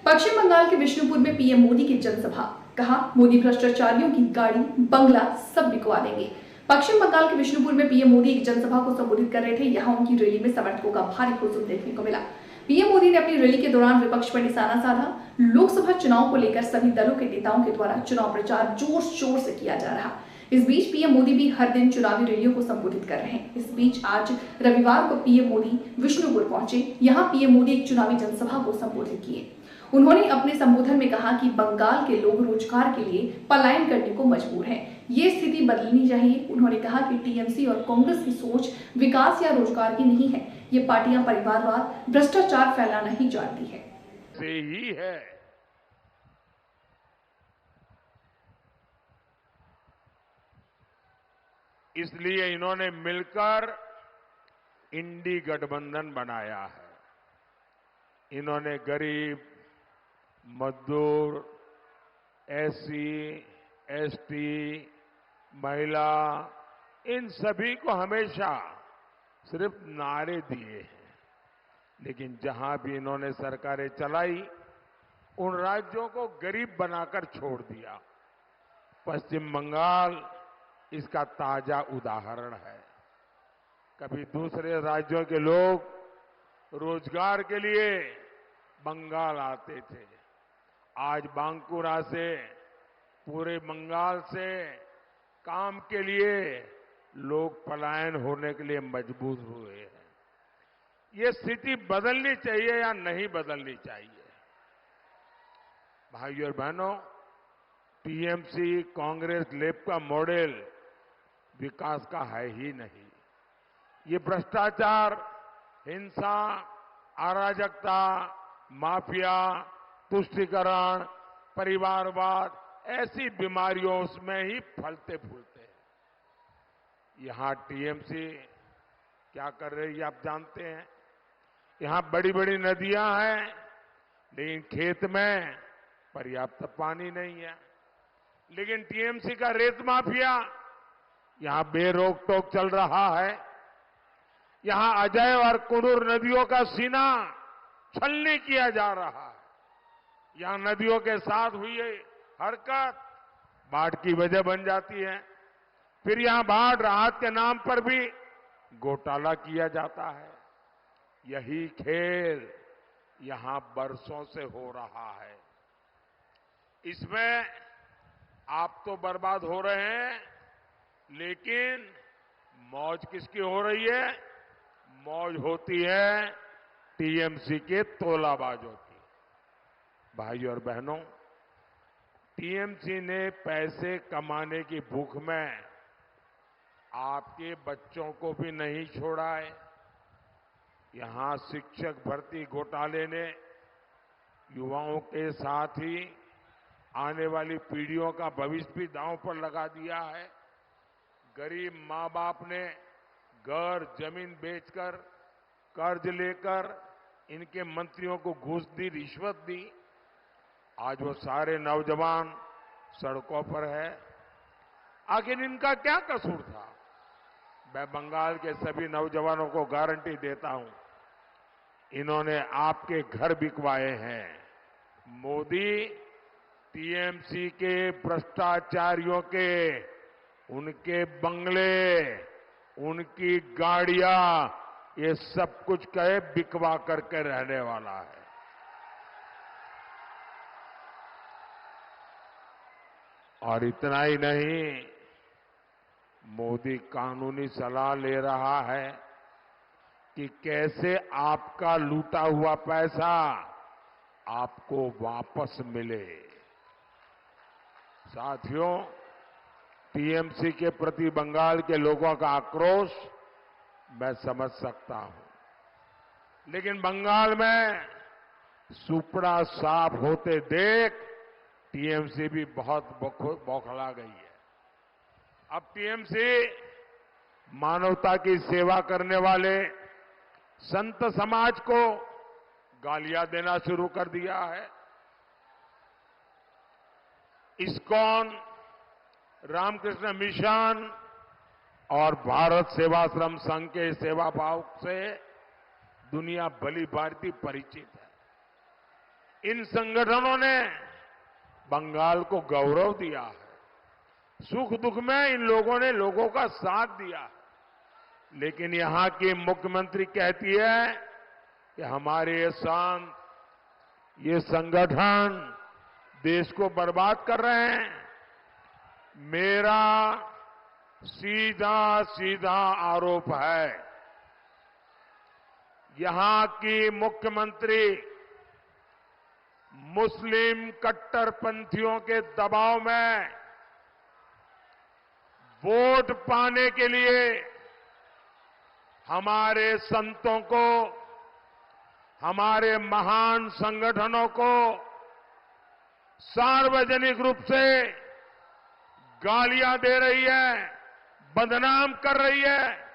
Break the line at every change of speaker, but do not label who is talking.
पश्चिम बंगाल के विष्णुपुर में पीएम मोदी की जनसभा। कहा, मोदी भ्रष्टाचारियों की गाड़ी बंगला सब बिकवा देंगे। पश्चिम बंगाल के विष्णुपुर में पीएम मोदी एक जनसभा को संबोधित कर रहे थे। यहां उनकी रैली में समर्थकों का भारी हुजूम देखने को मिला। पीएम मोदी ने अपनी रैली के दौरान विपक्ष पर निशाना साधा। लोकसभा चुनाव को लेकर सभी दलों के नेताओं के द्वारा चुनाव प्रचार जोर शोर से किया जा रहा। इस बीच पीएम मोदी भी हर दिन चुनावी रैलियों को संबोधित कर रहे हैं। इस बीच आज रविवार को पीएम मोदी विष्णुपुर पहुंचे। यहां पीएम मोदी एक चुनावी जनसभा को संबोधित किए। उन्होंने अपने संबोधन में कहा कि बंगाल के लोग रोजगार के लिए पलायन करने को मजबूर हैं। ये स्थिति बदलनी चाहिए। उन्होंने कहा कि टीएमसी और कांग्रेस की सोच विकास या रोजगार की नहीं है। ये पार्टियां परिवारवाद, भ्रष्टाचार फैलाना ही जानती है।
से ही है। इसलिए इन्होंने मिलकर इंडी गठबंधन बनाया है। इन्होंने गरीब, मजदूर, एससी, एसटी, महिला, इन सभी को हमेशा सिर्फ नारे दिए हैं, लेकिन जहां भी इन्होंने सरकारें चलाई उन राज्यों को गरीब बनाकर छोड़ दिया। पश्चिम बंगाल इसका ताजा उदाहरण है। कभी दूसरे राज्यों के लोग रोजगार के लिए बंगाल आते थे। आज बांकुरा से, पूरे बंगाल से काम के लिए लोग पलायन होने के लिए मजबूर हुए हैं। ये स्थिति बदलनी चाहिए या नहीं बदलनी चाहिए? भाइयों और बहनों, टीएमसी, कांग्रेस, लेफ्ट का मॉडल विकास का है ही नहीं। ये भ्रष्टाचार, हिंसा, अराजकता, माफिया, तुष्टीकरण, परिवारवाद, ऐसी बीमारियों में ही फलते फूलते हैं। यहां टीएमसी क्या कर रही है आप जानते हैं। यहां बड़ी बड़ी नदियां हैं, लेकिन खेत में पर्याप्त पानी नहीं है। लेकिन टीएमसी का रेत माफिया यहां बेरोक टोक चल रहा है। यहां अजय और कुनूर नदियों का सीना छलनी किया जा रहा है। यहां नदियों के साथ हुई हरकत बाढ़ की वजह बन जाती है। फिर यहां बाढ़ राहत के नाम पर भी घोटाला किया जाता है। यही खेल यहां बरसों से हो रहा है। इसमें आप तो बर्बाद हो रहे हैं, लेकिन मौज किसकी हो रही है? मौज होती है टीएमसी के तोलाबाजों की। भाइयों और बहनों, टीएमसी ने पैसे कमाने की भूख में आपके बच्चों को भी नहीं छोड़ा है। यहां शिक्षक भर्ती घोटाले ने युवाओं के साथ ही आने वाली पीढ़ियों का भविष्य भी दांव पर लगा दिया है। गरीब मां बाप ने घर जमीन बेचकर, कर्ज लेकर इनके मंत्रियों को घूस दी, रिश्वत दी। आज वो सारे नौजवान सड़कों पर है। आखिर इनका क्या कसूर था? मैं बंगाल के सभी नौजवानों को गारंटी देता हूं, इन्होंने आपके घर बिकवाए हैं। मोदी टीएमसी के भ्रष्टाचारियों के उनके बंगले, उनकी गाड़ियां, ये सब कुछ कहे बिकवा करके रहने वाला है। और इतना ही नहीं, मोदी कानूनी सलाह ले रहा है कि कैसे आपका लूटा हुआ पैसा आपको वापस मिले। साथियों, टीएमसी के प्रति बंगाल के लोगों का आक्रोश मैं समझ सकता हूं, लेकिन बंगाल में सुपड़ा साफ होते देख टीएमसी भी बहुत बौखला गई है। अब टीएमसी मानवता की सेवा करने वाले संत समाज को गालियां देना शुरू कर दिया है। इस्कॉन, रामकृष्ण मिशन और भारत सेवाश्रम संघ के सेवा भाव से दुनिया भली भांति परिचित है। इन संगठनों ने बंगाल को गौरव दिया है। सुख दुख में इन लोगों ने लोगों का साथ दिया है। लेकिन यहां की मुख्यमंत्री कहती है कि हमारे ये संगठन देश को बर्बाद कर रहे हैं। मेरा सीधा सीधा आरोप है, यहां की मुख्यमंत्री मुस्लिम कट्टरपंथियों के दबाव में वोट पाने के लिए हमारे संतों को, हमारे महान संगठनों को सार्वजनिक रूप से गालियां दे रही है, बदनाम कर रही है।